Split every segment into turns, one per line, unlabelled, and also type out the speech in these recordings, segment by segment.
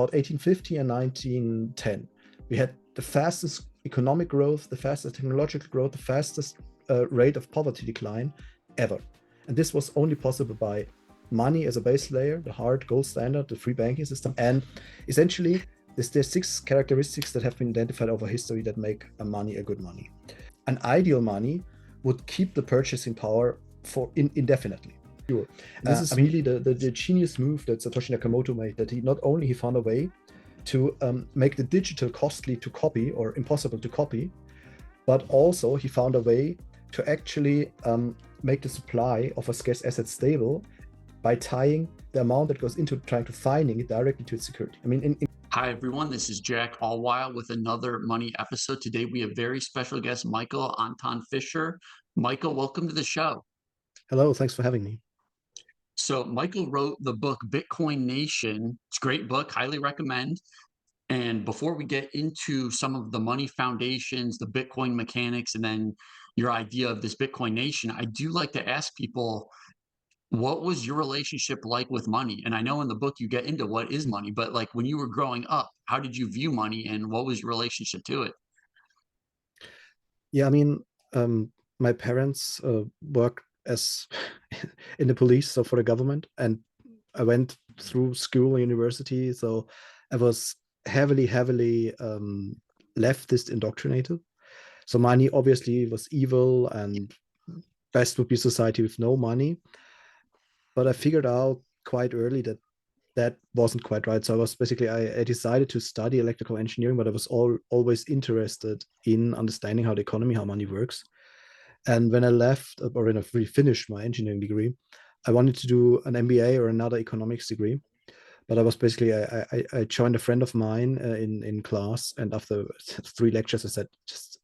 about 1850 and 1910. We had the fastest economic growth, the fastest technological growth, the fastest rate of poverty decline ever. And this was only possible by money as a base layer, the hard gold standard, the free banking system. And essentially, there's 6 characteristics that have been identified over history that make a money a good money. An ideal money would keep the purchasing power for indefinitely. This is really the genius move that Satoshi Nakamoto made, that he not only he found a way to make the digital costly to copy or impossible to copy, but also he found a way to actually make the supply of a scarce asset stable by tying the amount that goes into trying to finding it directly to its security. I mean,
Hi, everyone. This is Jack Allwild with another money episode. Today, we have very special guest, Michael Anton Fischer. Michael, welcome to the show.
Hello, thanks for having me.
So Michael wrote the book Bitcoin Nation. It's a great book, highly recommend. And before we get into some of the money foundations, the Bitcoin mechanics, and then your idea of this Bitcoin Nation, I do like to ask people, what was your relationship like with money? And I know in the book you get into what is money, but like when you were growing up, how did you view money and what was your relationship to it?
Yeah, I mean, my parents worked as in the police, so for the government, and I went through school and university, so I was heavily leftist indoctrinated. So money obviously was evil, and best would be society with no money. But I figured out quite early that that wasn't quite right. So I was basically I decided to study electrical engineering, but I was always interested in understanding how the economy, how money works. And when I left, or when I really finished my engineering degree, I wanted to do an MBA or another economics degree. But I was basically I joined a friend of mine in class, and after 3 lectures, I said, just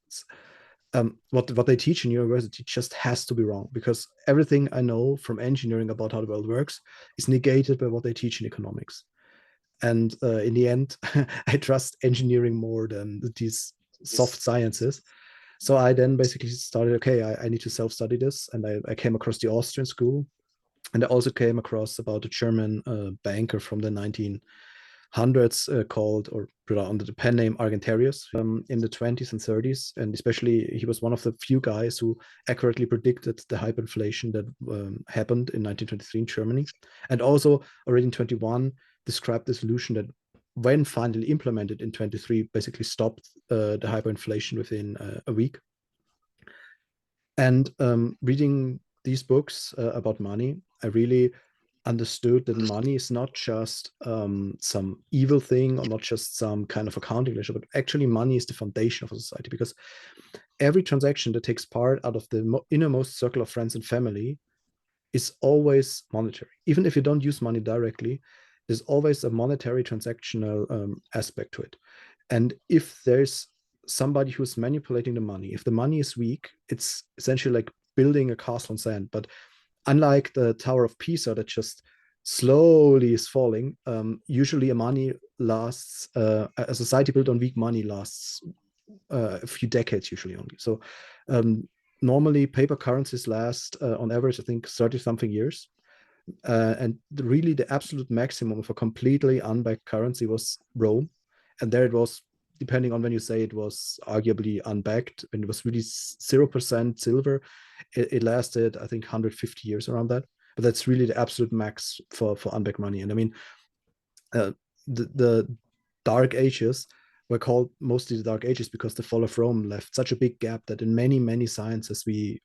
what they teach in university just has to be wrong, because everything I know from engineering about how the world works is negated by what they teach in economics. And in the end, I trust engineering more than these soft sciences. So I then basically started, okay, I need to self-study this. And I came across the Austrian school. And I also came across about a German banker from the 1900s called, or under the pen name Argentarius, in the 20s and 30s. And especially he was one of the few guys who accurately predicted the hyperinflation that happened in 1923 in Germany. And also already in 21 described the solution that when finally implemented in 23 basically stopped the hyperinflation within a week. And reading these books about money, I really understood that money is not just some evil thing or not just some kind of accounting ledger, but actually money is the foundation of a society, because every transaction that takes part out of the innermost circle of friends and family is always monetary. Even if you don't use money directly, there's always a monetary transactional aspect to it. And if there's somebody who's manipulating the money, if the money is weak, it's essentially like building a castle on sand. But unlike the Tower of Pisa that just slowly is falling, usually a society built on weak money lasts a few decades usually only. So normally paper currencies last on average, I think 30 something years. And really the absolute maximum of a completely unbacked currency was Rome. And there it was, depending on when you say, it was arguably unbacked, and it was really 0% silver. It lasted, I think, 150 years around that. But that's really the absolute max for unbacked money. And I mean, the Dark Ages were called mostly the Dark Ages because the fall of Rome left such a big gap that in many sciences we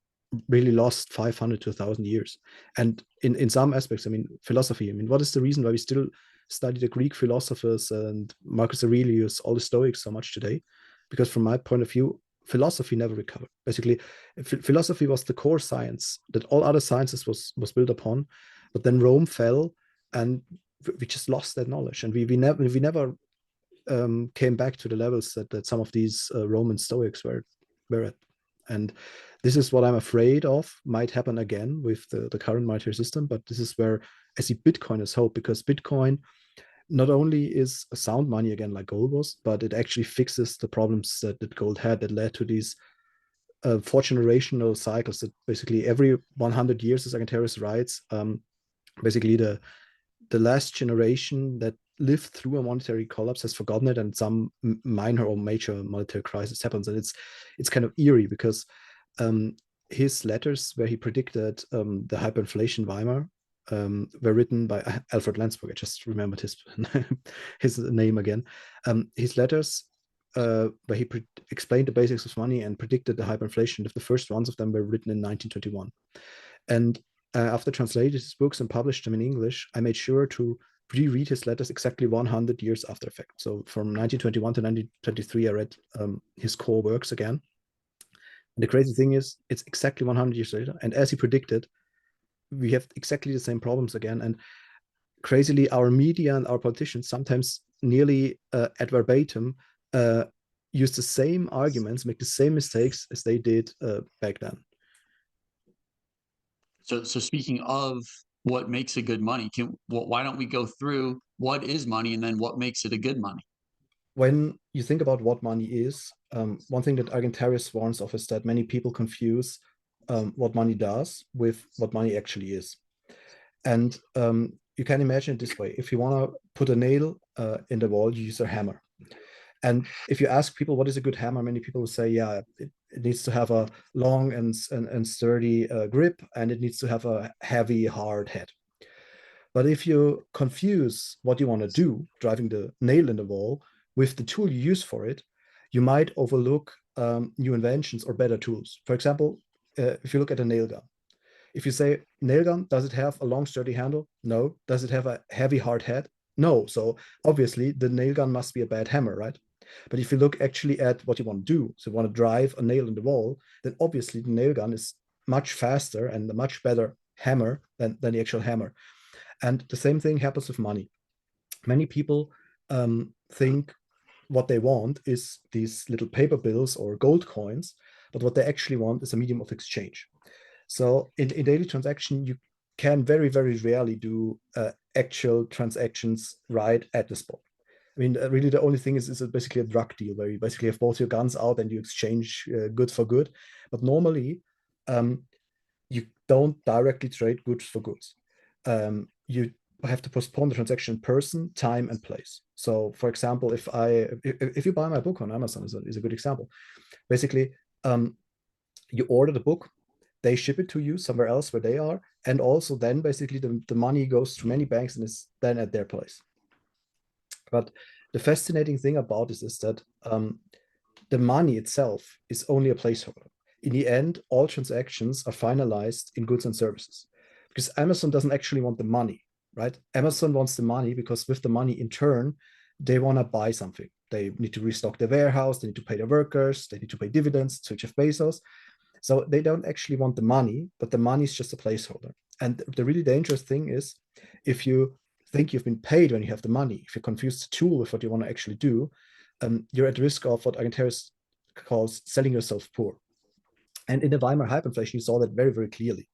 really lost 500 to 1,000 years. And in some aspects, I mean, philosophy, I mean, what is the reason why we still study the Greek philosophers and Marcus Aurelius, all the Stoics so much today? Because from my point of view, philosophy never recovered. Basically, philosophy was the core science that all other sciences was built upon. But then Rome fell, and we just lost that knowledge, and we never came back to the levels that some of these Roman Stoics were at. And this is what I'm afraid of might happen again with the current monetary system. But this is where I see Bitcoin as hope, because Bitcoin not only is a sound money again like gold was, but it actually fixes the problems that gold had that led to these 4 generational cycles that basically every 100 years, as Argentarius writes, basically the last generation that lived through a monetary collapse has forgotten it, and some minor or major monetary crisis happens, and it's kind of eerie because his letters where he predicted the hyperinflation Weimar were written by Alfred Landsberg. I just remembered his name again. His letters where he explained the basics of money and predicted the hyperinflation. The first ones of them were written in 1921. And after translating his books and published them in English, I made sure to reread his letters exactly 100 years after effect. So from 1921 to 1923, I read his core works again. And the crazy thing is, it's exactly 100 years later. And as he predicted, we have exactly the same problems again. And crazily, our media and our politicians sometimes nearly at verbatim use the same arguments, make the same mistakes as they did back then.
So speaking of what makes a good money, why don't we go through what is money and then what makes it a good money?
When you think about what money is, one thing that Argentarius warns of is that many people confuse what money does with what money actually is. And you can imagine it this way. If you want to put a nail in the wall, you use a hammer. And if you ask people what is a good hammer, many people will say, yeah, it needs to have a long and sturdy grip, and it needs to have a heavy, hard head. But if you confuse what you want to do, driving the nail in the wall, with the tool you use for it, you might overlook new inventions or better tools. For example, if you look at a nail gun, if you say nail gun, does it have a long sturdy handle? No. Does it have a heavy hard head? No. So obviously the nail gun must be a bad hammer, right? But if you look actually at what you want to do, so you want to drive a nail in the wall, then obviously the nail gun is much faster and a much better hammer than the actual hammer. And the same thing happens with money. Many people think what they want is these little paper bills or gold coins, but what they actually want is a medium of exchange. So in daily transaction, you can very, very rarely do actual transactions right at the spot. I mean, really, the only thing is basically a drug deal where you basically have both your guns out and you exchange good for good. But normally, you don't directly trade goods for goods. You have to postpone the transaction person, time, and place. So, for example, if you buy my book on Amazon, is a good example. Basically, you order the book, they ship it to you somewhere else where they are, and also then basically the money goes to many banks and is then at their place. But the fascinating thing about this is that the money itself is only a placeholder. In the end, all transactions are finalized in goods and services, because Amazon doesn't actually want the money, right? Amazon wants the money because with the money in turn, they want to buy something. They need to restock their warehouse, they need to pay their workers, they need to pay dividends to Jeff Bezos. So they don't actually want the money, but the money is just a placeholder. And the really dangerous thing is if you think you've been paid when you have the money, if you confuse the tool with what you want to actually do, you're at risk of what Argentarius calls selling yourself poor. And in the Weimar hyperinflation, you saw that very, very clearly,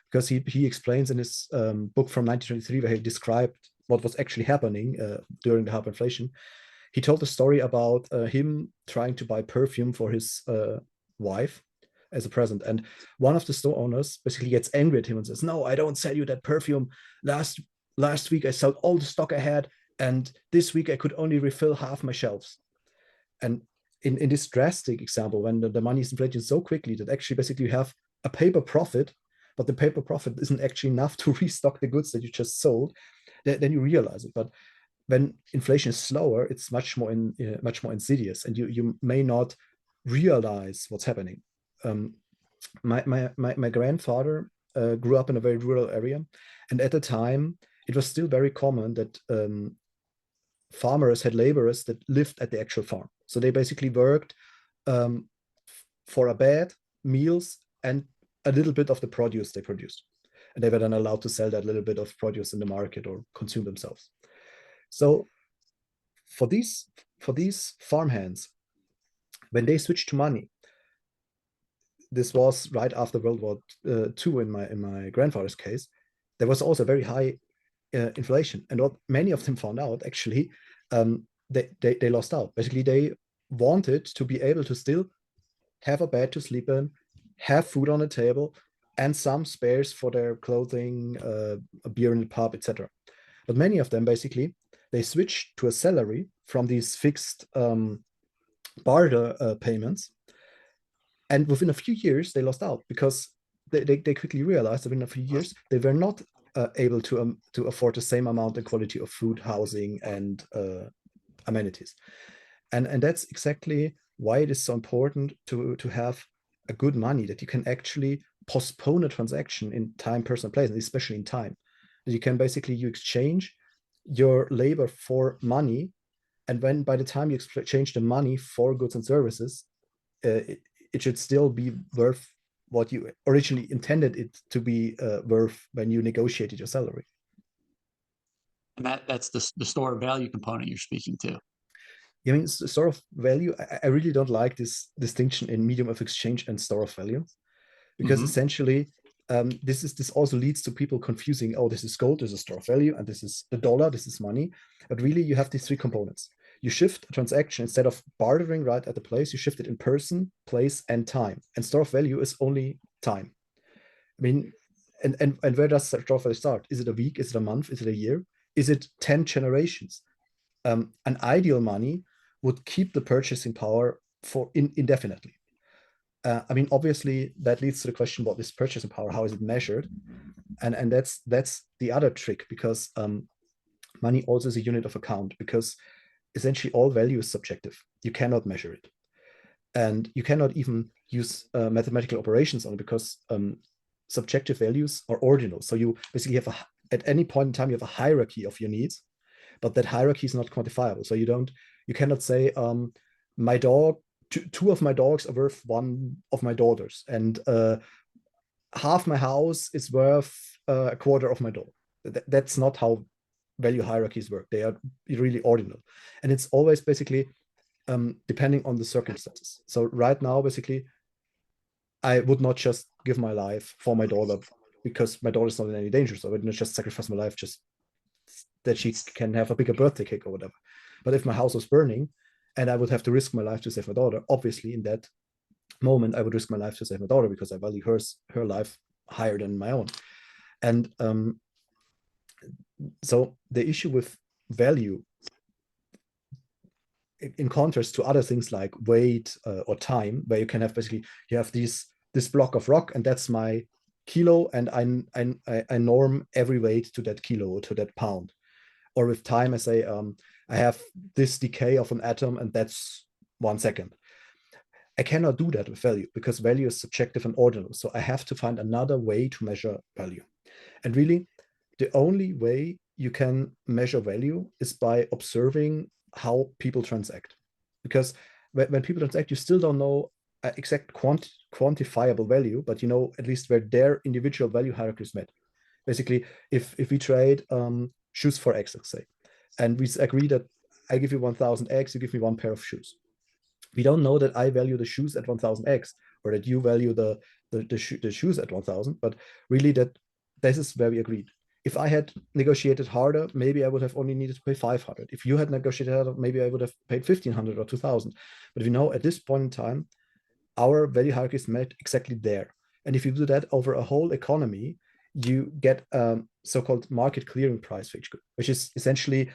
because he explains in his book from 1923, where he described what was actually happening during the hyperinflation. He told a story about him trying to buy perfume for his wife as a present. And one of the store owners basically gets angry at him and says, no, I don't sell you that perfume. Last week I sold all the stock I had, and this week I could only refill half my shelves. And in this drastic example, when the money is inflating so quickly that actually basically you have a paper profit, but the paper profit isn't actually enough to restock the goods that you just sold, then you realize it. But when inflation is slower, it's much more insidious, and you may not realize what's happening. My grandfather grew up in a very rural area, and at the time it was still very common that farmers had laborers that lived at the actual farm. So they basically worked for a bed, meals, and a little bit of the produce they produced. And they were then allowed to sell that little bit of produce in the market or consume themselves. So for these farmhands, when they switched to money, this was right after World War II in my grandfather's case, there was also very high inflation. And what many of them found out, actually, they lost out. Basically, they wanted to be able to still have a bed to sleep in, have food on the table, and some spares for their clothing, a beer in the pub, etc. But many of them basically they switched to a salary from these fixed barter payments. And within a few years, they lost out because they quickly realized that within a few years, they were not able to afford the same amount and quality of food, housing, and amenities. And that's exactly why it is so important to have a good money that you can actually postpone a transaction in time, person, and place, and especially in time. You can basically you exchange your labor for money, and when by the time you exchange the money for goods and services, it should still be worth what you originally intended it to be worth when you negotiated your salary.
And that's the store of value component you're speaking to.
I mean, store of value, I really don't like this distinction in medium of exchange and store of value, because essentially this also leads to people confusing, oh, this is gold, this is store of value, and this is the dollar, this is money. But really, you have these three components. You shift a transaction, instead of bartering right at the place, you shift it in person, place, and time. And store of value is only time. I mean, and where does store of value start? Is it a week? Is it a month? Is it a year? Is it 10 generations? An ideal money would keep the purchasing power for indefinitely. I mean, obviously, that leads to the question: what is purchasing power? How is it measured? And that's the other trick, because money also is a unit of account, because essentially all value is subjective. You cannot measure it, and you cannot even use mathematical operations on it, because subjective values are ordinal. So you basically have at any point in time you have a hierarchy of your needs, but that hierarchy is not quantifiable. So you cannot say my dog, two of my dogs are worth one of my daughters, and half my house is worth a quarter of my dog. That's not how value hierarchies work. They are really ordinal, and it's always basically depending on the circumstances. So right now, basically, I would not just give my life for my daughter because my daughter is not in any danger. So I would not just sacrifice my life just that she can have a bigger birthday cake or whatever. But if my house was burning and I would have to risk my life to save my daughter, obviously in that moment I would risk my life to save my daughter, because I value her life higher than my own. And so the issue with value, in contrast to other things like weight or time, where you can have basically you have this block of rock, and that's my kilo, and I norm every weight to that kilo or to that pound. Or with time, I say I have this decay of an atom, and that's 1 second. I cannot do that with value, because value is subjective and ordinal. So I have to find another way to measure value. And really, the only way you can measure value is by observing how people transact. Because when people transact, you still don't know exact quantifiable value, but you know at least where their individual value hierarchy is met. Basically, if we trade shoes for X, let's say, and we agree that I give you 1,000 X, you give me one pair of shoes. We don't know that I value the shoes at 1,000 X, or that you value the shoes at 1,000, but really that this is where we agreed. If I had negotiated harder, maybe I would have only needed to pay 500. If you had negotiated harder, maybe I would have paid 1,500 or 2,000. But we know at this point in time, our value hierarchy is met exactly there. And if you do that over a whole economy, you get so-called market clearing price, which is essentially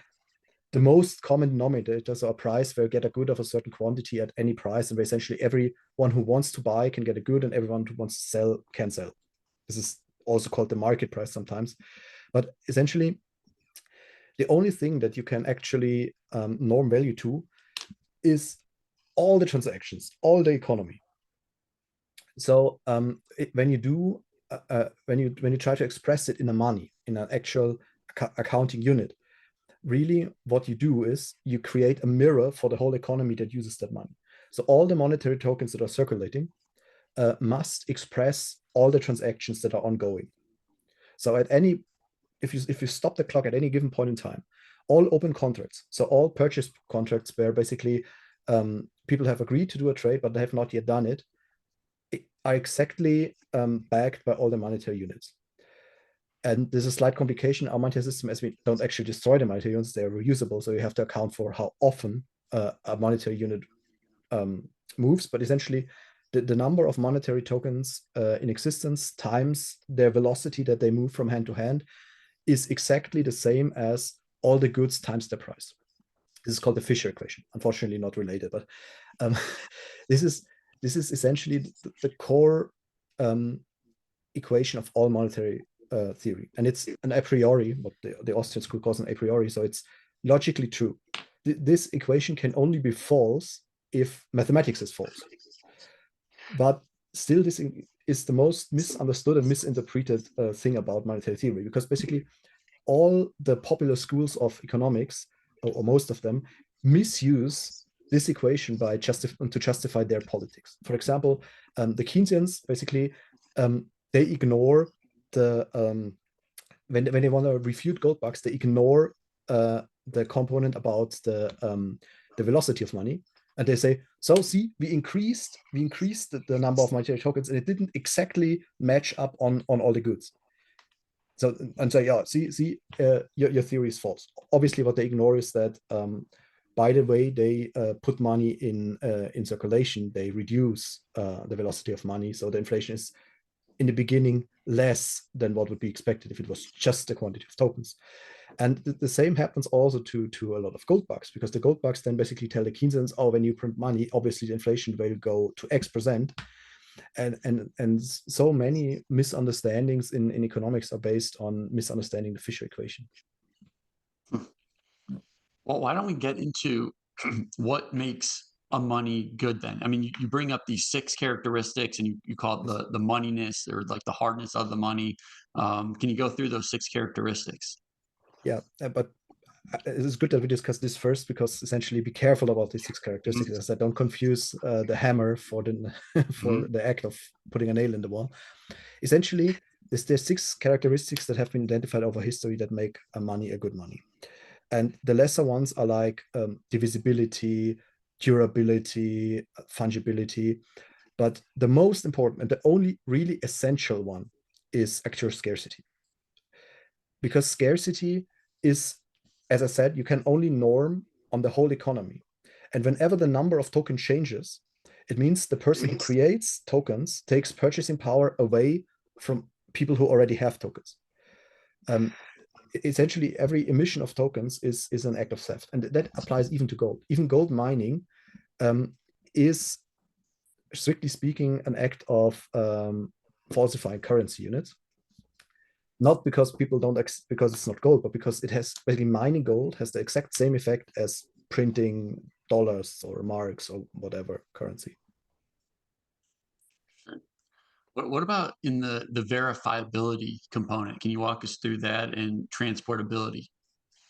the most common denominator, so a price where you get a good of a certain quantity at any price, and where essentially everyone who wants to buy can get a good, and everyone who wants to sell can sell. This is also called the market price sometimes. But essentially, the only thing that you can actually norm value to is all the transactions, all the economy. So when you try to express it in a money, in an actual accounting unit, really what you do is you create a mirror for the whole economy that uses that money. So all the monetary tokens that are circulating must express all the transactions that are ongoing. So if you stop the clock at any given point in time, all open contracts, so all purchase contracts where basically people have agreed to do a trade but they have not yet done it, are exactly backed by all the monetary units. And there's a slight complication. Our monetary system, as we don't actually destroy the monetary units, they're reusable. So you have to account for how often a monetary unit moves. But essentially, the number of monetary tokens in existence times their velocity that they move from hand to hand is exactly the same as all the goods times the price. This is called the Fischer equation. Unfortunately, not related, but um, this is essentially the core equation of all monetary theory, and it's an a priori, what the Austrian school calls an a priori. So it's logically true. This equation can only be false if mathematics is false. But still, this is the most misunderstood and misinterpreted thing about monetary theory, because basically all the popular schools of economics, or most of them, misuse this equation by to justify their politics. For example, the Keynesians basically they ignore the when they want to refute gold bugs, they ignore the component about the velocity of money, and they say, so see, we increased the number of monetary tokens, and it didn't exactly match up on all the goods. So, and say, yeah, see, your theory is false. Obviously, what they ignore is that by the way they put money in circulation, they reduce the velocity of money, so the inflation is in the beginning less than what would be expected if it was just the quantity of tokens. And the same happens also to a lot of gold bugs, because the gold bugs then basically tell the Keynesians, oh, when you print money, obviously the inflation will go to X%. And so many misunderstandings in economics are based on misunderstanding the Fischer equation.
Well, why don't we get into what makes a money good then? I mean, you bring up these 6 characteristics, and you call it the moneyness, or like the hardness of the money. Can you go through those 6 characteristics?
Yeah, but it is good that we discuss this first, because essentially be careful about these 6 characteristics, as I don't confuse the hammer for the for the act of putting a nail in the wall. Essentially, there's 6 characteristics that have been identified over history that make a money a good money. And the lesser ones are like divisibility, durability, fungibility. But the most important and the only really essential one is actual scarcity. Because scarcity is, as I said, you can only norm on the whole economy. And whenever the number of tokens changes, it means the person who creates tokens takes purchasing power away from people who already have tokens. Essentially, every emission of tokens is an act of theft, and that applies even to gold. Even gold mining is, strictly speaking, an act of falsifying currency units. Not because people don't, because it's not gold, but because it has, basically, mining gold has the exact same effect as printing dollars or marks or whatever currency.
What about in the verifiability component? Can you walk us through that, and transportability?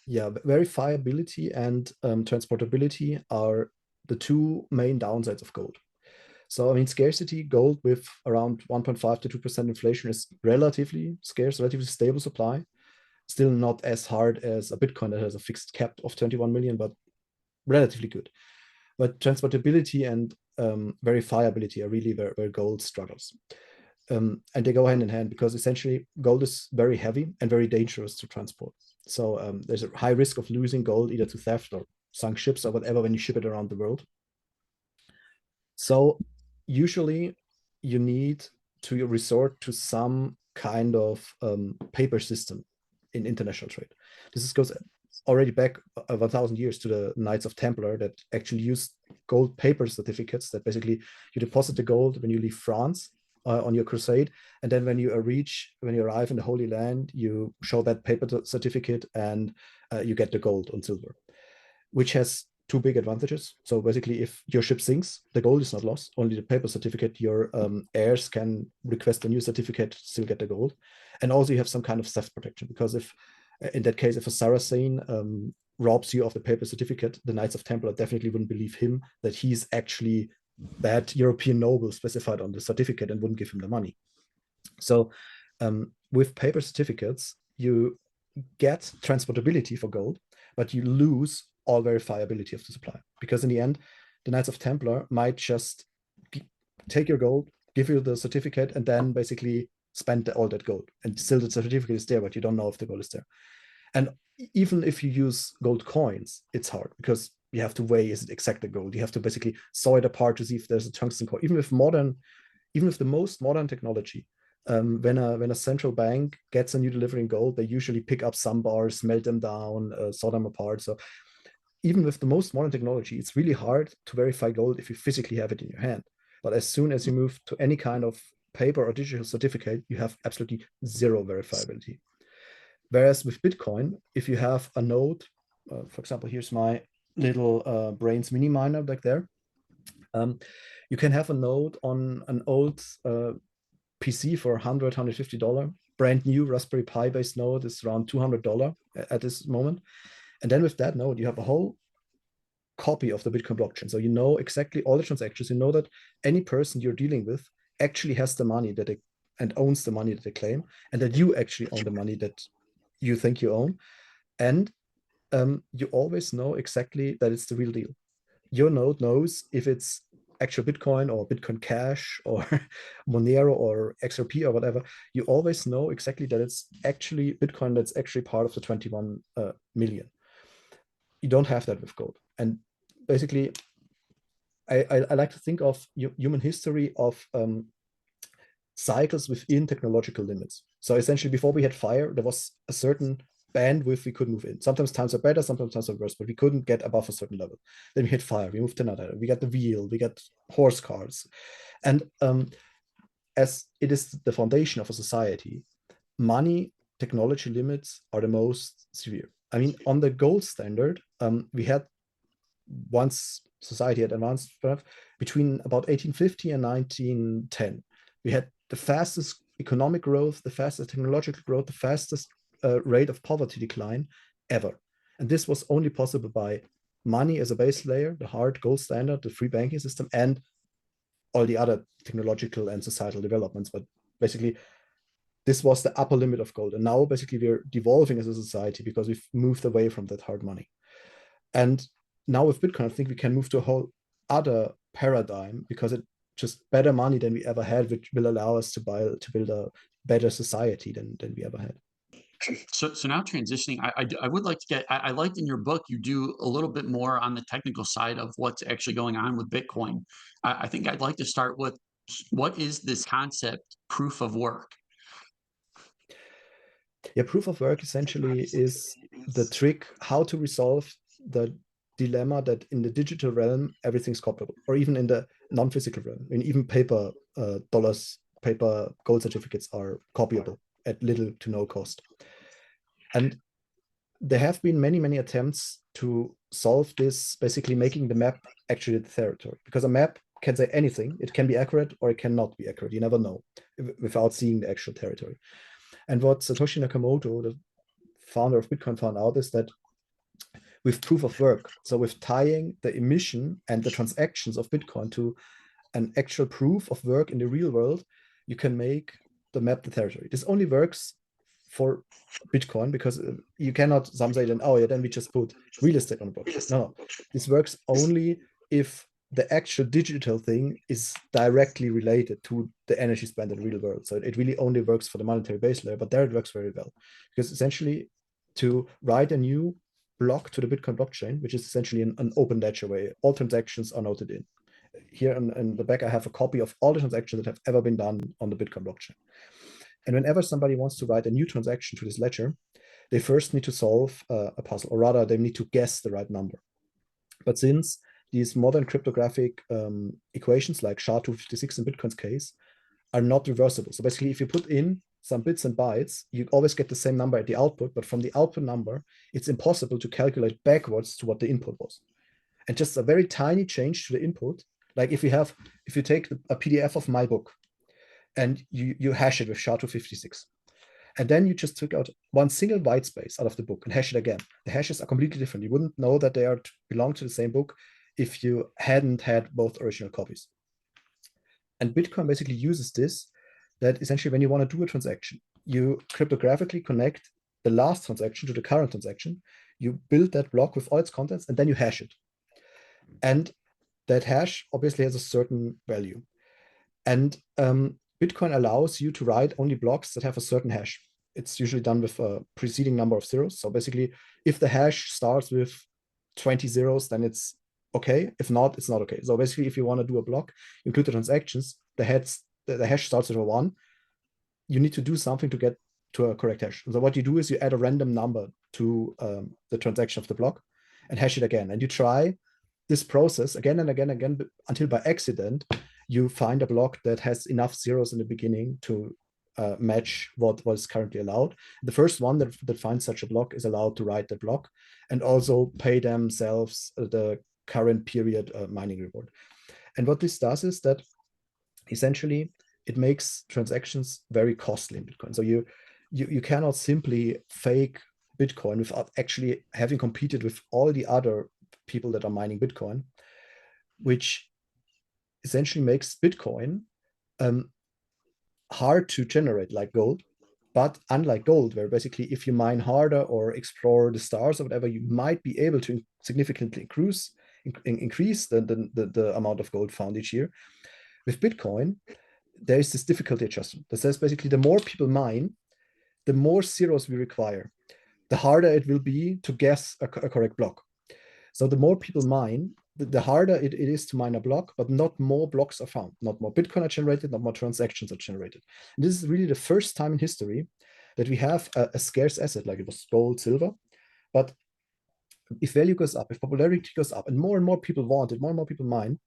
Yeah, verifiability and transportability are the 2 main downsides of gold. So, I mean, scarcity, gold with around 1.5 to 2% inflation is relatively scarce, relatively stable supply. Still not as hard as a Bitcoin that has a fixed cap of 21 million, but relatively good. But transportability and verifiability are really where gold struggles. And they go hand in hand, because essentially gold is very heavy and very dangerous to transport. So there's a high risk of losing gold either to theft or sunk ships or whatever when you ship it around the world. So usually you need to resort to some kind of paper system in international trade. This goes already back 1,000 years to the Knights of Templar that actually used gold paper certificates, that basically you deposit the gold when you leave France on your crusade, and then when you arrive in the Holy Land, you show that paper certificate, and you get the gold and silver, which has 2 big advantages. So basically, if your ship sinks, the gold is not lost, only the paper certificate. Your heirs can request a new certificate, still get the gold. And also you have some kind of theft protection, because if, in that case, if a Saracen robs you of the paper certificate, the Knights of Templar definitely wouldn't believe him that he's actually that European noble specified on the certificate, and wouldn't give him the money. So with paper certificates, you get transportability for gold, but you lose all verifiability of the supply, because in the end, the Knights of Templar might just take your gold, give you the certificate, and then basically spend all that gold, and still the certificate is there, but you don't know if the gold is there. And even if you use gold coins, it's hard, because you have to weigh, is it exactly gold? You have to basically saw it apart to see if there's a tungsten core. Even with the most modern technology, When a central bank gets a new delivery in gold, they usually pick up some bars, melt them down, saw them apart. So even with the most modern technology, it's really hard to verify gold if you physically have it in your hand. But as soon as you move to any kind of paper or digital certificate, you have absolutely zero verifiability. Whereas with Bitcoin, if you have a node, for example, here's my little Brains mini miner back there. You can have a node on an old PC for $100, $150. Brand new Raspberry Pi based node is around $200 at this moment. And then with that node, you have a whole copy of the Bitcoin blockchain. So you know exactly all the transactions. You know that any person you're dealing with actually has the money that they and owns the money that they claim, and that you actually own the money that you think you own. And you always know exactly that it's the real deal. Your node knows if it's actual Bitcoin or Bitcoin Cash or Monero or XRP or whatever. You always know exactly that it's actually Bitcoin that's actually part of the 21 million. You don't have that with gold. And basically, I like to think of human history of cycles within technological limits. So essentially, before we had fire, there was a certain bandwidth we could move in. Sometimes times are better, sometimes times are worse, but we couldn't get above a certain level. Then we hit fire, we moved to another. We got the wheel, we got horse cars. And as it is the foundation of a society, money technology limits are the most severe. I mean, on the gold standard, we had once society had advanced between about 1850 and 1910. We had the fastest economic growth, the fastest technological growth, the fastest rate of poverty decline ever. And this was only possible by money as a base layer, the hard gold standard, the free banking system, and all the other technological and societal developments. But basically, this was the upper limit of gold. And now basically we're devolving as a society because we've moved away from that hard money. And now with Bitcoin, I think we can move to a whole other paradigm because it's just better money than we ever had, which will allow us to build a better society than we ever had.
So now transitioning, I would like to get, I liked in your book, you do a little bit more on the technical side of what's actually going on with Bitcoin. I think I'd like to start with, what is this concept, proof of work?
Yeah, proof of work essentially is the trick how to resolve the dilemma that in the digital realm everything's copyable, or even in the non-physical realm. And even paper dollars, paper gold certificates are copyable at little to no cost. And there have been many attempts to solve this, basically making the map actually the territory, because a map can say anything. It can be accurate or it cannot be accurate. You never know without seeing the actual territory. And what Satoshi Nakamoto, the founder of Bitcoin, found out is that with proof of work, so with tying the emission and the transactions of Bitcoin to an actual proof of work in the real world, you can make the map the territory. This only works for Bitcoin because you cannot, some say then, oh yeah, then we just put real estate on the blockchain. No, this works only if the actual digital thing is directly related to the energy spent in the real world. So it really only works for the monetary base layer, but there it works very well. Because essentially to write a new block to the Bitcoin blockchain, which is essentially an open ledger where all transactions are noted in. Here in the back, I have a copy of all the transactions that have ever been done on the Bitcoin blockchain. And whenever somebody wants to write a new transaction to this ledger, they first need to solve a puzzle, or rather, they need to guess the right number. But since these modern cryptographic equations, like SHA-256 in Bitcoin's case, are not reversible. So basically, if you put in some bits and bytes, you always get the same number at the output, but from the output number, it's impossible to calculate backwards to what the input was. And just a very tiny change to the input, like if you take a PDF of my book and you hash it with SHA-256, and then you just took out one single white space out of the book and hash it again. The hashes are completely different. You wouldn't know that they belong to the same book if you hadn't had both original copies. And Bitcoin basically uses this, that essentially when you want to do a transaction, you cryptographically connect the last transaction to the current transaction, you build that block with all its contents, and then you hash it. And that hash obviously has a certain value. And Bitcoin allows you to write only blocks that have a certain hash. It's usually done with a preceding number of zeros. So basically, if the hash starts with 20 zeros, then it's okay. If not, it's not okay. So basically, if you want to do a block, include the transactions, the hash starts with a 1, you need to do something to get to a correct hash. So what you do is you add a random number to the transaction of the block and hash it again. And you try this process again and again and again until by accident you find a block that has enough zeros in the beginning to match what was currently allowed. The first one that finds such a block is allowed to write the block and also pay themselves the current period mining reward. And what this does is that essentially it makes transactions very costly in Bitcoin. So you cannot simply fake Bitcoin without actually having competed with all the other people that are mining Bitcoin, which essentially makes Bitcoin hard to generate like gold. But unlike gold, where basically if you mine harder or explore the stars or whatever, you might be able to significantly increase the amount of gold found each year. With Bitcoin, there is this difficulty adjustment that says basically the more people mine, the more zeros we require, the harder it will be to guess a correct block. So the more people mine, the harder it is to mine a block, but not more blocks are found. Not more Bitcoin are generated, not more transactions are generated. And this is really the first time in history that we have a scarce asset, like it was gold, silver. But if value goes up, if popularity goes up, and more people want it, more and more people mine,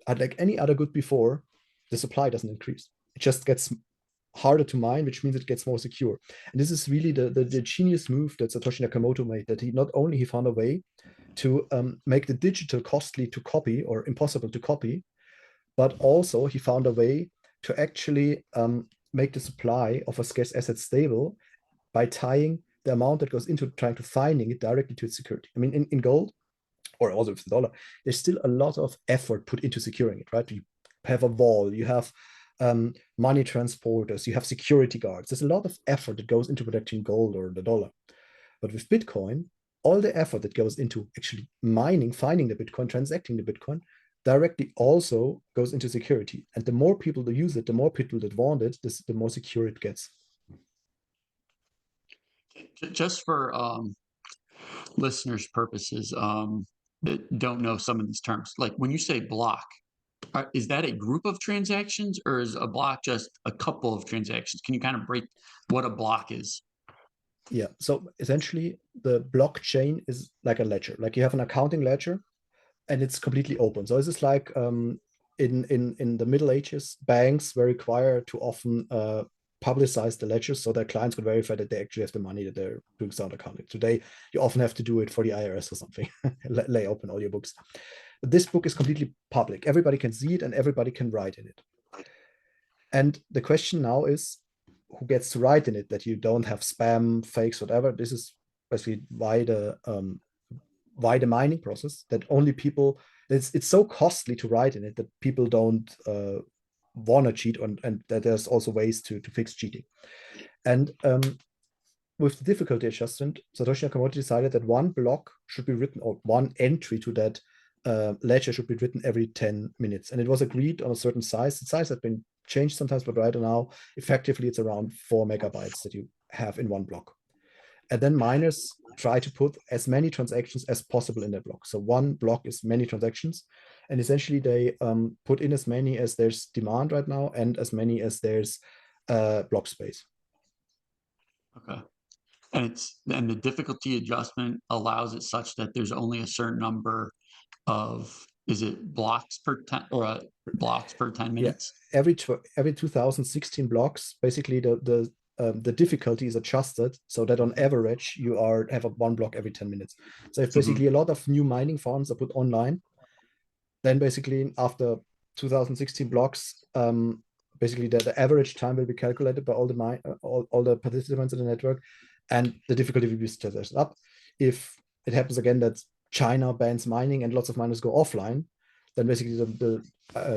like any other good before, the supply doesn't increase. It just gets harder to mine, which means it gets more secure. And this is really the genius move that Satoshi Nakamoto made, that he not only he found a way to make the digital costly to copy or impossible to copy, but also he found a way to actually make the supply of a scarce asset stable by tying the amount that goes into trying to finding it directly to its security. I mean, in gold, or also with the dollar, there's still a lot of effort put into securing it, right? You have a wall, you have money transporters, you have security guards. There's a lot of effort that goes into protecting gold or the dollar. But with Bitcoin, all the effort that goes into actually mining, finding the Bitcoin, transacting the Bitcoin, directly also goes into security. And the more people that use it, the more people that want it, the more secure it gets.
Just for listeners' purposes that don't know some of these terms, like when you say block, is that a group of transactions or is a block just a couple of transactions? Can you kind of break what a block is?
Yeah. So essentially, the blockchain is like a ledger. Like you have an accounting ledger, and it's completely open. So this is like in the Middle Ages, banks were required to often publicize the ledgers so that clients could verify that they actually have the money that they're doing sound accounting. Today, you often have to do it for the IRS or something, lay open all your books. But this book is completely public. Everybody can see it and everybody can write in it. And the question now is, who gets to write in it, that you don't have spam, fakes, whatever. This is basically why the mining process, that only people, it's so costly to write in it that people don't want to cheat on, and that there's also ways to fix cheating. And with the difficulty adjustment, Satoshi Nakamoto decided that one block should be written, or one entry to that ledger should be written every 10 minutes. And it was agreed on a certain size. The size had been changed sometimes, but right now, effectively, it's around 4 megabytes that you have in one block. And then miners try to put as many transactions as possible in their block. So one block is many transactions. And essentially, they put in as many as there's demand right now and as many as there's block space.
Okay. And the difficulty adjustment allows it such that there's only a certain number of, is it blocks per 10 or blocks per 10 minutes?
Yeah, every 2016 blocks, basically the difficulty is adjusted so that on average you have one block every 10 minutes. So if basically a lot of new mining farms are put online, then basically after 2016 blocks, basically the average time will be calculated by all the participants in the network, and the difficulty will be adjusted up. If it happens again that China bans mining and lots of miners go offline, then basically the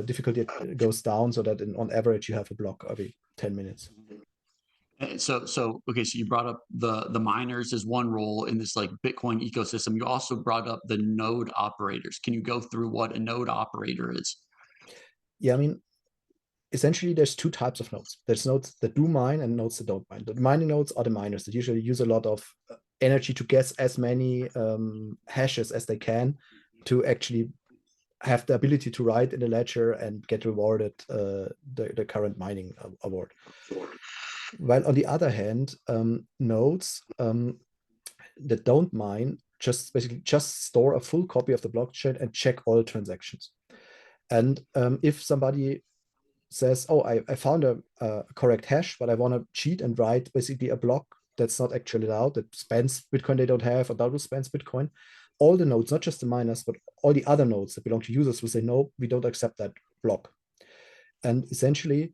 difficulty goes down so that on average you have a block every 10 minutes.
So okay, so you brought up the miners as one role in this like Bitcoin ecosystem. You also brought up the node operators. Can you go through what a node operator is?
Yeah, I mean, essentially there's two types of nodes. There's nodes that do mine and nodes that don't mine. The mining nodes are the miners that usually use a lot of energy to guess as many hashes as they can to actually have the ability to write in the ledger and get rewarded the current mining award. While on the other hand, nodes that don't mine just basically just store a full copy of the blockchain and check all transactions. And if somebody says, oh, I found a correct hash, but I want to cheat and write basically a block that's not actually allowed, that spends Bitcoin they don't have or double spends Bitcoin, all the nodes, not just the miners, but all the other nodes that belong to users will say, no, we don't accept that block. And essentially,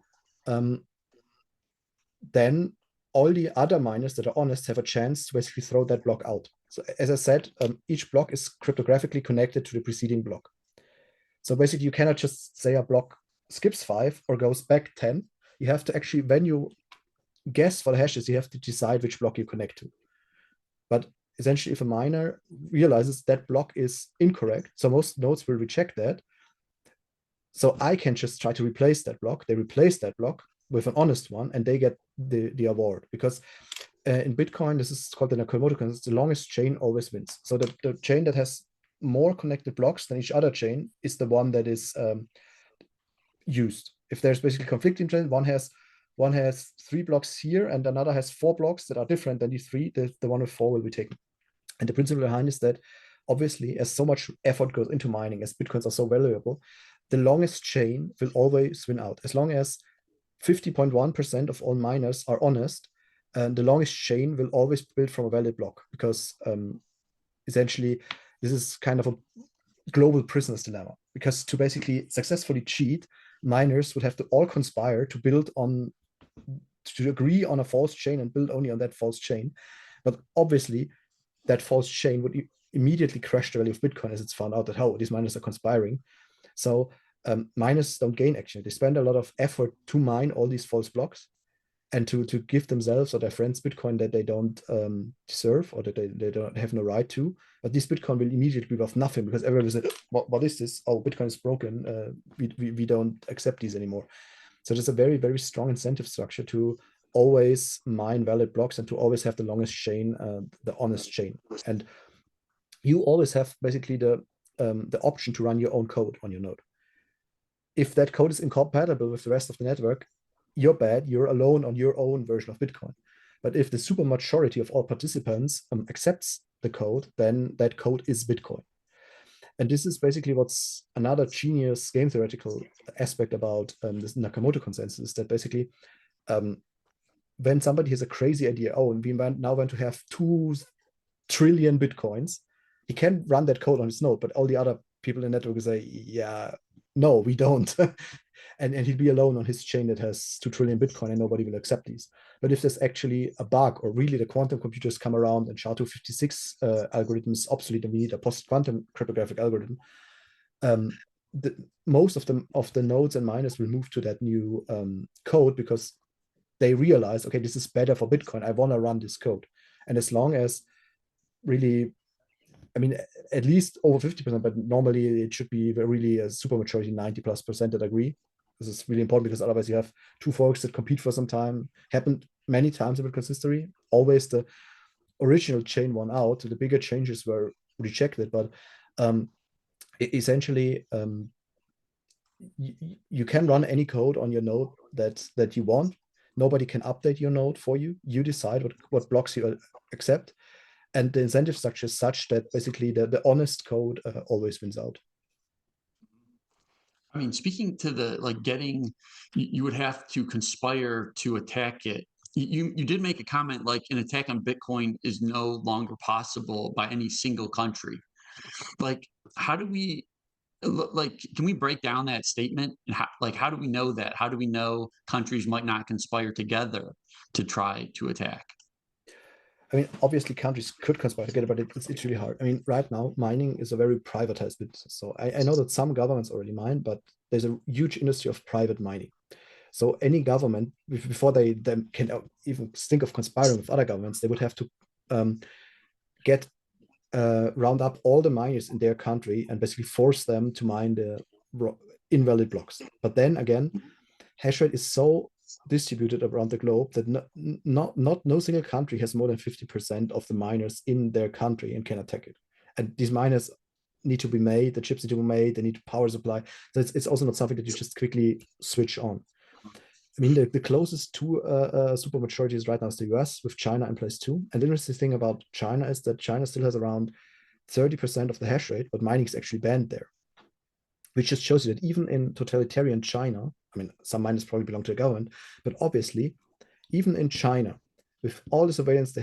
then all the other miners that are honest have a chance to basically throw that block out. So as I said, each block is cryptographically connected to the preceding block. So basically, you cannot just say a block skips 5 or goes back 10. You have to actually, when you guess for the hashes, you have to decide which block you connect to. But essentially, if a miner realizes that block is incorrect, so most nodes will reject that. So I can just try to replace that block. They replace that block with an honest one, and they get the award. Because in Bitcoin, this is called the Nakamoto consensus, the longest chain always wins. So the chain that has more connected blocks than each other chain is the one that is used. If there's basically conflicting chain, one has 3 blocks here and another has 4 blocks that are different than these 3, the one with 4 will be taken. And the principle behind is that obviously, as so much effort goes into mining, as Bitcoins are so valuable, the longest chain will always win out. As long as 50.1% of all miners are honest, the longest chain will always be built from a valid block, because essentially this is kind of a global prisoner's dilemma, because to basically successfully cheat, miners would have to all conspire to agree on a false chain and build only on that false chain. But obviously, that false chain would immediately crash the value of Bitcoin, as it's found out that, oh, these miners are conspiring. So miners don't gain actually. They spend a lot of effort to mine all these false blocks and to give themselves or their friends Bitcoin that they don't deserve or that they don't have no right to. But this Bitcoin will immediately be worth nothing, because everyone will say, what is this? Oh, Bitcoin is broken. We don't accept these anymore. So there's a very, very strong incentive structure to always mine valid blocks and to always have the longest chain, the honest chain. And you always have basically the option to run your own code on your node. If that code is incompatible with the rest of the network, you're bad, you're alone on your own version of Bitcoin. But if the super majority of all participants accepts the code, then that code is Bitcoin. And this is basically what's another genius game theoretical aspect about this Nakamoto consensus, is that basically when somebody has a crazy idea, oh, and we now want to have 2 trillion Bitcoins, he can run that code on his node, but all the other people in the network will say, yeah, no, we don't. and he'd be alone on his chain that has 2 trillion Bitcoin, and nobody will accept these. But if there's actually a bug, or really the quantum computers come around and SHA-256 algorithm is obsolete and we need a post-quantum cryptographic algorithm, most of the nodes and miners will move to that new code, because they realize, okay, this is better for Bitcoin. I want to run this code. And as long as really, I mean, at least over 50%, but normally it should be really a super majority, 90+% that agree. This is really important, because otherwise you have 2 forks that compete for some time. Happened many times in Bitcoin's history. Always the original chain won out. The bigger changes were rejected, but essentially you can run any code on your node that you want. Nobody can update your node for you. You decide what blocks you accept. And the incentive structure is such that basically the honest code always wins out.
I mean, speaking to the you would have to conspire to attack it. You did make a comment like an attack on Bitcoin is no longer possible by any single country. Like, how do we can we break down that statement? And how do we know that? How do we know countries might not conspire together to try to attack?
I mean, obviously countries could conspire together, but it's really hard. I mean, right now, mining is a very privatized business. So I know that some governments already mine, but there's a huge industry of private mining. So any government, before they can even think of conspiring with other governments, they would have to round up all the miners in their country and basically force them to mine the invalid blocks. But then again, hash rate is so distributed around the globe that no single country has more than 50% of the miners in their country and can attack it. And these miners need to be made, the chips need to be made, they need power supply. So it's also not something that you just quickly switch on. I mean, the closest to super majorities right now is the US, with China in place too. And the interesting thing about China is that China still has around 30% of the hash rate, but mining is actually banned there, which just shows you that even in totalitarian China, I mean, some miners probably belong to the government, but obviously, even in China, with all the surveillance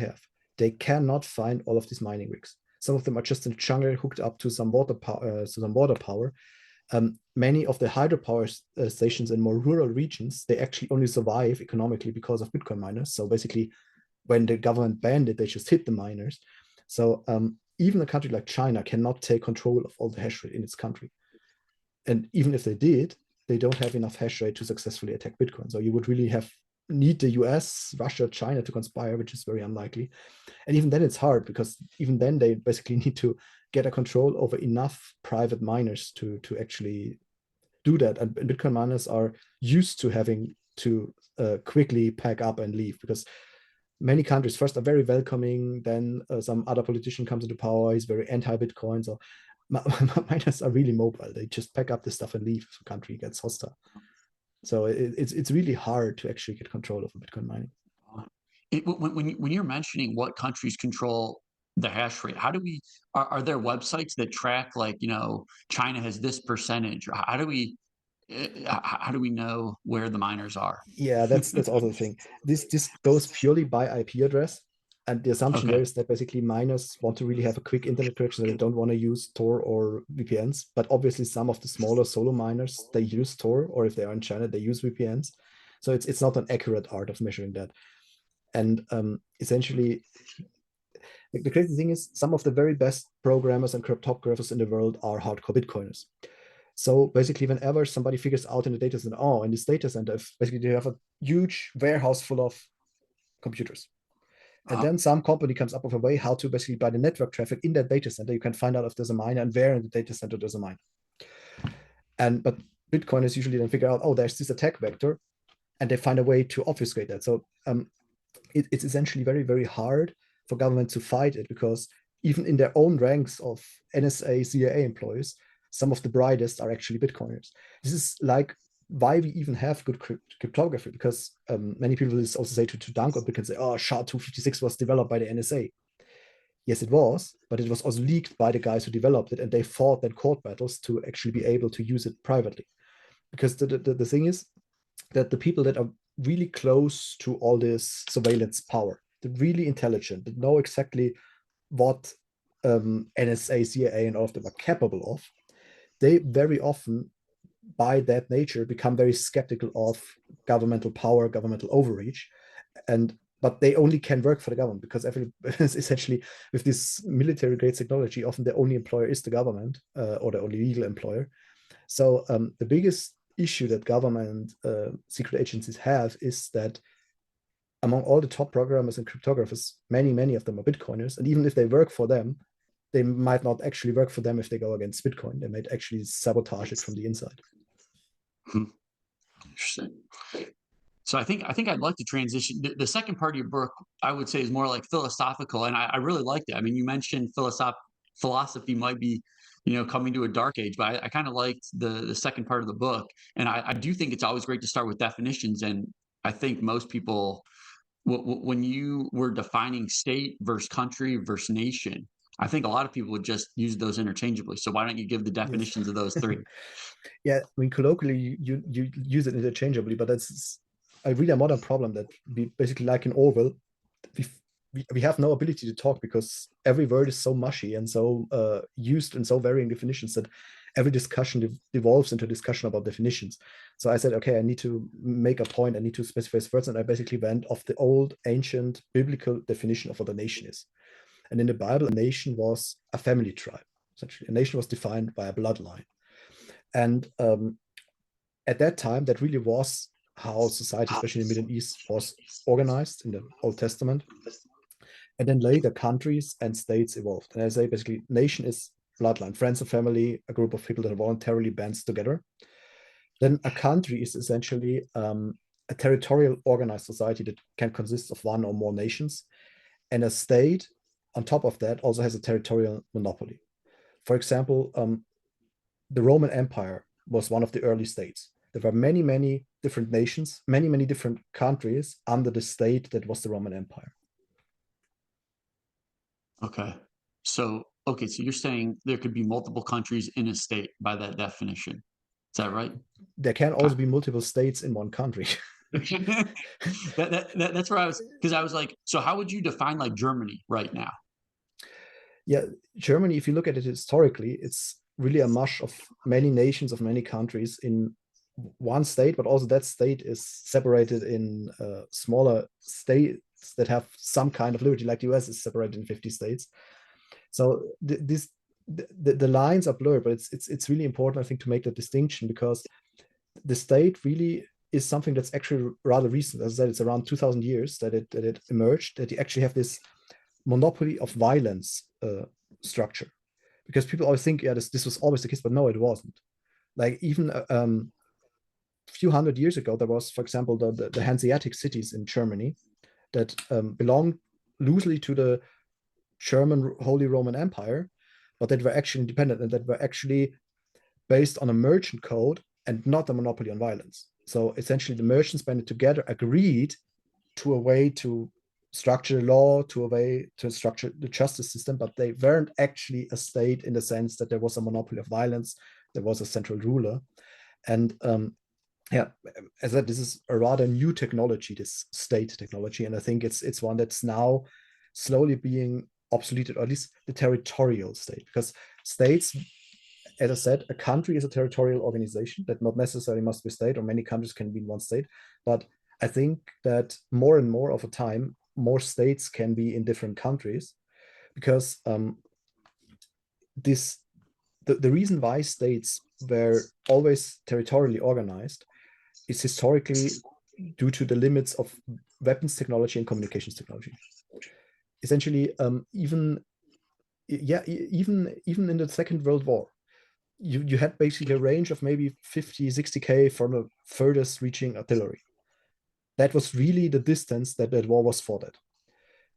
they cannot find all of these mining rigs. Some of them are just in the jungle, hooked up to some water power. Many of the hydropower stations in more rural regions, they actually only survive economically because of Bitcoin miners. So basically, when the government banned it, they just hit the miners. So even a country like China cannot take control of all the hash rate in its country. And even if they did, they don't have enough hash rate to successfully attack Bitcoin. So you would really need the US, Russia, China to conspire, which is very unlikely. And even then it's hard, because even then they basically need to get a control over enough private miners to actually do that. And Bitcoin miners are used to having to quickly pack up and leave, because many countries first are very welcoming, then some other politician comes into power, he's very anti-Bitcoin. So miners are really mobile. They just pack up the stuff and leave if a country gets hostile. So it's really hard to actually get control of Bitcoin mining.
When you're mentioning what countries control the hash rate, how do we are there websites that track, like, China has this percentage? Or how do we know where the miners are?
Yeah, that's also the thing. This goes purely by IP address. And the assumption there
Okay.
is that basically miners want to really have a quick internet connection, so they don't want to use Tor or VPNs. But obviously, some of the smaller solo miners, they use Tor, or if they are in China, they use VPNs. So it's not an accurate art of measuring that. And essentially, the crazy thing is, some of the very best programmers and cryptographers in the world are hardcore Bitcoiners. So basically, whenever somebody figures out in the data center, oh, in this data center, basically they have a huge warehouse full of computers. And then some company comes up with a way how to basically, by the network traffic in that data center, you can find out if there's a miner and where in the data center there's a miner. But Bitcoiners usually then figure out, oh, there's this attack vector, and they find a way to obfuscate that. So it's essentially very, very hard for government to fight it, because even in their own ranks of NSA, CIA employees, some of the brightest are actually Bitcoiners. This is like why we even have good cryptography, because many people will also say to dunk on Bitcoin, say, oh, SHA-256 was developed by the NSA. Yes, it was, but it was also leaked by the guys who developed it, and they fought then court battles to actually be able to use it privately. Because the thing is that the people that are really close to all this surveillance power, they're really intelligent, they know exactly what NSA, CIA, and all of them are capable of. They very often, by that nature, become very skeptical of governmental power, governmental overreach, but they only can work for the government, because essentially, with this military grade technology, often the only employer is the government, or the only legal employer. So the biggest issue that government secret agencies have is that among all the top programmers and cryptographers, many of them are Bitcoiners. And even if they work for them, they might not actually work for them if they go against Bitcoin. They might actually sabotage it from the inside.
Interesting. So I think I'd like to transition. The second part of your book, I would say, is more like philosophical, and I really liked it. I mean, you mentioned philosophy might be, coming to a dark age, but I kind of liked the second part of the book, and I do think it's always great to start with definitions. And I think most people, when you were defining state versus country versus nation, I think a lot of people would just use those interchangeably. So why don't you give the
Yes.
definitions of those three?
Yeah, I mean, colloquially, you use it interchangeably, but that's a really modern problem that we basically, like in Orwell, we have no ability to talk, because every word is so mushy and so used in so varying definitions that every discussion devolves into a discussion about definitions. So I said, okay, I need to make a point, I need to specify words, and I basically went off the old ancient biblical definition of what a nation is. And in the Bible, a nation was a family tribe. Essentially, a nation was defined by a bloodline. And at that time, that really was how society, especially in the Middle East, was organized in the Old Testament. And then later, countries and states evolved. And I say basically, nation is bloodline, friends and family, a group of people that voluntarily bands together. Then a country is essentially a territorial organized society that can consist of one or more nations. And a state, on top of that, also has a territorial monopoly. For example, the Roman Empire was one of the early states. There were many, many different nations, many, many different countries under the state that was the Roman Empire.
Okay. So, okay, so you're saying there could be multiple countries in a state by that definition. Is that right?
There can
Okay.
also be multiple states in one country.
That's where I was, because I was like, so how would you define like Germany right now?
Yeah, Germany, if you look at it historically, it's really a mush of many nations, of many countries in one state, but also that state is separated in smaller states that have some kind of liberty, like the US is separated in 50 states. So the lines are blurred, but it's really important, I think, to make that distinction, because the state really is something that's actually rather recent. As I said, it's around 2000 years that it emerged, that you actually have this monopoly of violence structure. Because people always think, yeah, this was always the case, but no, it wasn't. Like even a few hundred years ago, there was, for example, the Hanseatic cities in Germany that belonged loosely to the German Holy Roman Empire, but that were actually independent and that were actually based on a merchant code and not a monopoly on violence. So essentially, the merchants banded together, agreed to a way to structure the law, to a way to structure the justice system, but they weren't actually a state in the sense that there was a monopoly of violence, there was a central ruler. And yeah, as I said, this is a rather new technology, this state technology, and I think it's one that's now slowly being obsoleted, or at least the territorial state, because states, as I said, a country is a territorial organization that not necessarily must be a state, or many countries can be in one state. But I think that more and more of a time, more states can be in different countries, because the reason why states were always territorially organized is historically due to the limits of weapons technology and communications technology. Essentially, even in the Second World War, you had basically a range of maybe 50, 60K from the furthest reaching artillery. That was really the distance that that war was fought at.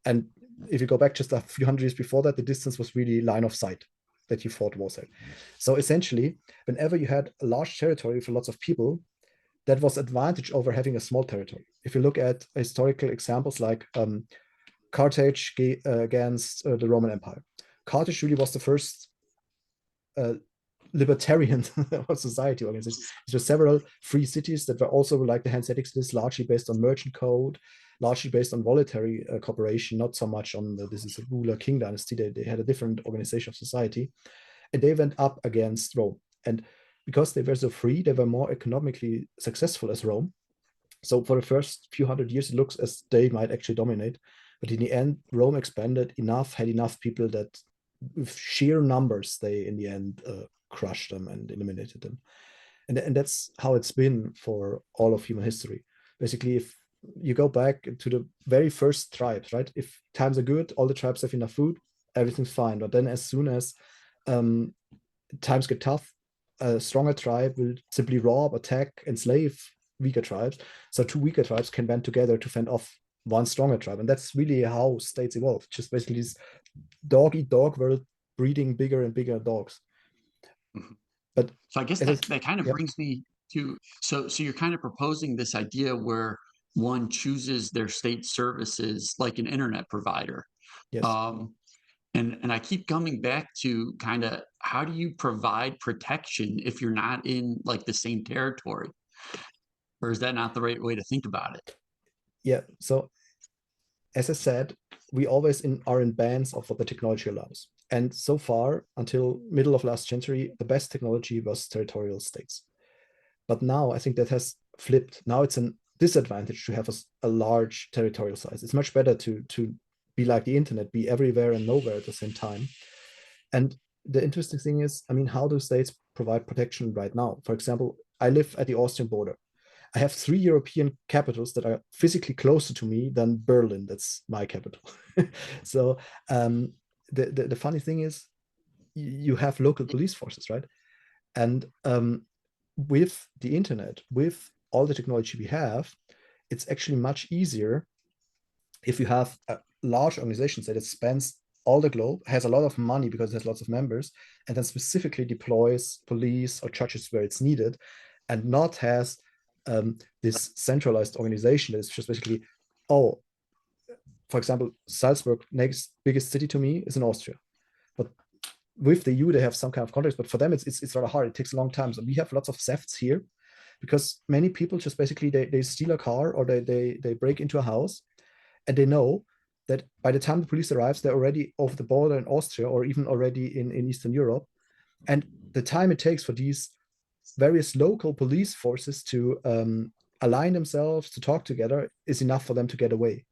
And if you go back just a few hundred years before that, the distance was really line of sight that you fought wars at. So essentially, whenever you had a large territory for lots of people, that was advantage over having a small territory. If you look at historical examples like Carthage against the Roman Empire, Carthage really was the first libertarian society organization. There were several free cities that were also like the Hanseatic cities, largely based on merchant code, largely based on voluntary cooperation, not so much on this is a ruler king dynasty. They had a different organization of society, and they went up against Rome. And because they were so free, they were more economically successful as Rome. So for the first few hundred years, it looks as they might actually dominate. But in the end, Rome expanded enough, had enough people that with sheer numbers, they in the end crushed them and eliminated them. And that's how it's been for all of human history. Basically, if you go back to the very first tribes, right? If times are good, all the tribes have enough food, everything's fine. But then as soon as times get tough, a stronger tribe will simply rob, attack, enslave weaker tribes. So two weaker tribes can band together to fend off one stronger tribe. And that's really how states evolve. Just basically this dog eat dog world, breeding bigger and bigger dogs. But
so I guess that kind of
yeah,
brings me to, so you're kind of proposing this idea where one chooses their state services like an internet provider.
yes.
Um, and I keep coming back to kind of how do you provide protection if you're not in like the same territory? Or is that not the right way to think about it?
Yeah. So as I said, we always are in bands of what the technology allows. And so far, until middle of last century, the best technology was territorial states. But now I think that has flipped. Now it's a disadvantage to have a large territorial size. It's much better to be like the internet, be everywhere and nowhere at the same time. And the interesting thing is, I mean, how do states provide protection right now? For example, I live at the Austrian border. I have three European capitals that are physically closer to me than Berlin. That's my capital. So the funny thing is, you have local police forces, right? And with the internet, with all the technology we have, it's actually much easier if you have a large organization that spans all the globe, has a lot of money because it has lots of members, and then specifically deploys police or judges where it's needed, and not has this centralized organization that is just basically, oh, for example, Salzburg, next biggest city to me, is in Austria. But with the EU, they have some kind of context, but for them, it's rather hard. It takes a long time. So we have lots of thefts here because many people just basically they steal a car or they break into a house, and they know that by the time the police arrives, they're already over the border in Austria or even already in Eastern Europe. And the time it takes for these various local police forces to align themselves, to talk together, is enough for them to get away.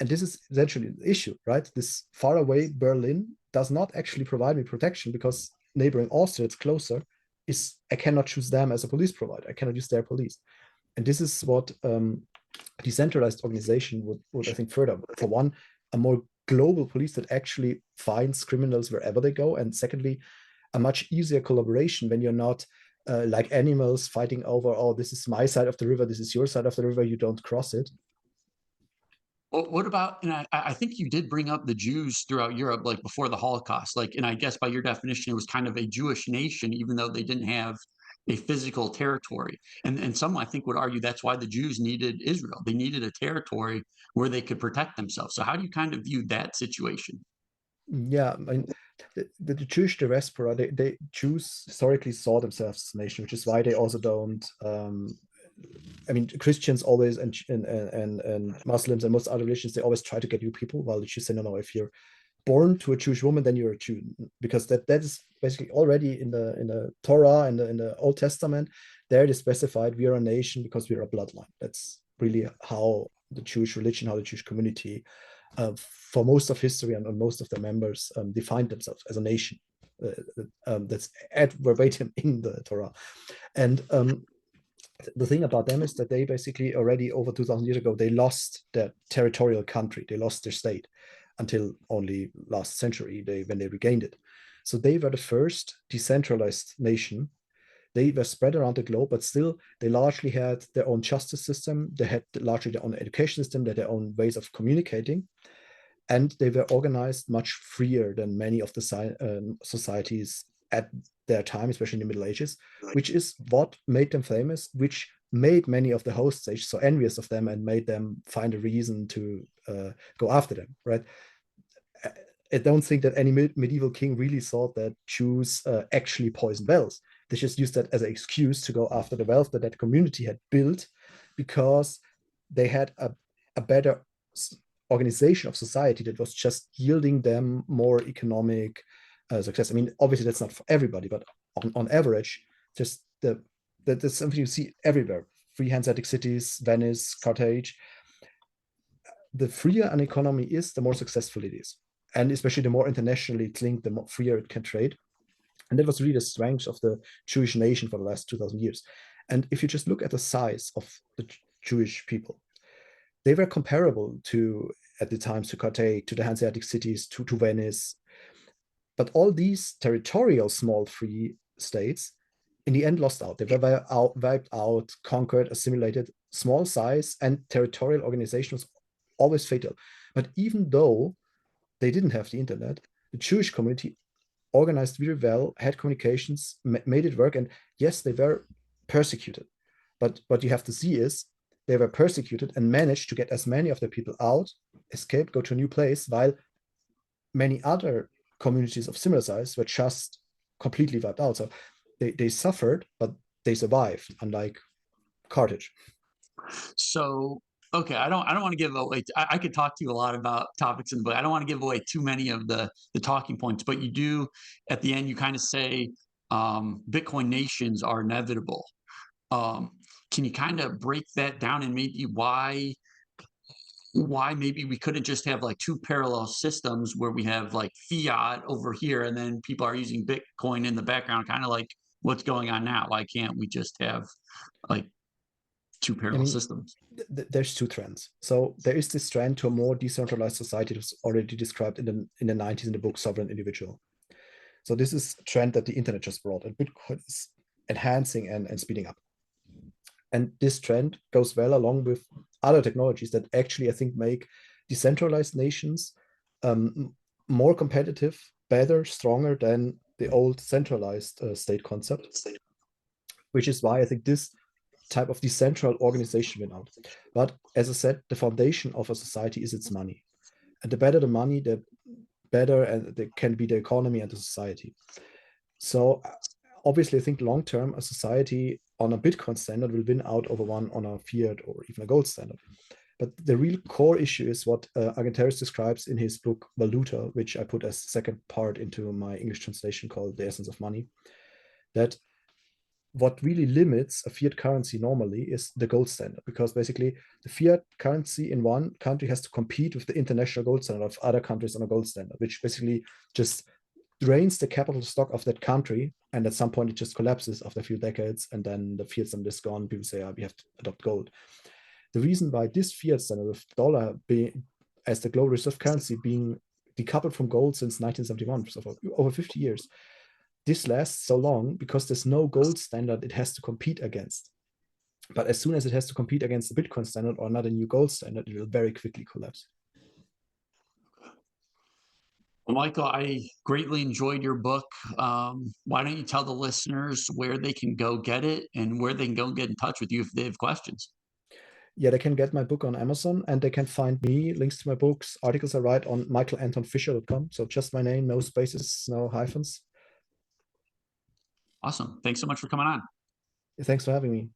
And this is essentially the issue, right? This faraway Berlin does not actually provide me protection because neighboring Austria, it's closer, is I cannot choose them as a police provider. I cannot use their police. And this is what decentralized organization would I think further. For one, a more global police that actually finds criminals wherever they go. And secondly, a much easier collaboration when you're not like animals fighting over, oh, this is my side of the river, this is your side of the river, you don't cross it.
Well, what about, and I think you did bring up the Jews throughout Europe, like before the Holocaust, like, and I guess by your definition, it was kind of a Jewish nation, even though they didn't have a physical territory. And some, I think, would argue that's why the Jews needed Israel. They needed a territory where they could protect themselves. So how do you kind of view that situation?
Yeah, I mean, the Jewish diaspora, they Jews historically saw themselves as a nation, which is why they also don't. I mean, Christians always and Muslims and most other religions, they always try to get you people, while the Jews say, no, no, if you're born to a Jewish woman, then you're a Jew, because that is basically already in the Torah and in the Old Testament. There it is specified we are a nation because we are a bloodline. That's really how the Jewish religion, how the Jewish community, for most of history and most of the members, defined themselves as a nation. That's at verbatim in the Torah. And the thing about them is that they basically already over 2000 years ago, they lost their territorial country, they lost their state until only last century when they regained it. So they were the first decentralized nation. They were spread around the globe, but still they largely had their own justice system, they had largely their own education system, they had their own ways of communicating, and they were organized much freer than many of the societies at their time, especially in the Middle Ages, which is what made them famous, which made many of the host states so envious of them and made them find a reason to go after them, right? I don't think that any medieval king really thought that Jews actually poisoned wells. They just used that as an excuse to go after the wealth that that community had built because they had a better organization of society that was just yielding them more economic success. I mean, obviously that's not for everybody, but on average, just that's something you see everywhere. Free Hanseatic cities, Venice, Carthage. The freer an economy is, the more successful it is. And especially the more internationally it's linked, the more freer it can trade. And that was really the strength of the Jewish nation for the last 2000 years. And if you just look at the size of the Jewish people, they were comparable to, at the times, to Carthage, to the Hanseatic cities, to Venice. But all these territorial small free states in the end lost out. They were wiped out, conquered, assimilated. Small size and territorial organization was always fatal. But even though they didn't have the internet, the Jewish community organized very well, had communications, made it work. And yes, they were persecuted. But what you have to see is they were persecuted and managed to get as many of the people out, escape, go to a new place, while many other communities of similar size were just completely wiped out. So they suffered, but they survived, unlike Carthage.
So, okay, I don't want to give away. I could talk to you a lot about topics in the book. I don't want to give away too many of the talking points, but you do at the end. You kind of say Bitcoin nations are inevitable. Um, can you kind of break that down and maybe why maybe we couldn't just have like two parallel systems where we have like fiat over here and then people are using Bitcoin in the background, kind of like what's going on now? Why can't we just have like two
I
parallel
mean,
systems?
there's two trends. So there is this trend to a more decentralized society that was already described in the 90s in the book Sovereign Individual. So this is a trend that the internet just brought, and Bitcoin is enhancing and speeding up. And this trend goes well along with other technologies that actually, I think, make decentralized nations more competitive, better, stronger than the old centralized state concept, which is why I think this type of decentralized organization went out. But as I said, the foundation of a society is its money. And the better the money, the better and it can be the economy and the society. So obviously, I think long term, a society on a Bitcoin standard will win out over one on a fiat or even a gold standard. But the real core issue is what Argentaris describes in his book Valuta, which I put as the second part into my English translation called The Essence of Money, that what really limits a fiat currency normally is the gold standard, because basically the fiat currency in one country has to compete with the international gold standard of other countries on a gold standard, which basically just drains the capital stock of that country, and at some point it just collapses after a few decades, and then the fiat standard is gone. People say, we have to adopt gold. The reason why this fiat standard with dollar being as the global reserve currency being decoupled from gold since 1971, so for over 50 years, this lasts so long because there's no gold standard it has to compete against. But as soon as it has to compete against the Bitcoin standard or another new gold standard, it will very quickly collapse.
Well, Michael, I greatly enjoyed your book. Why don't you tell the listeners where they can go get it and where they can go get in touch with you if they have questions?
Yeah, they can get my book on Amazon, and they can find me, links to my books, articles I write on michaelantonfischer.com. So just my name, no spaces, no hyphens.
Awesome. Thanks so much for coming on.
Thanks for having me.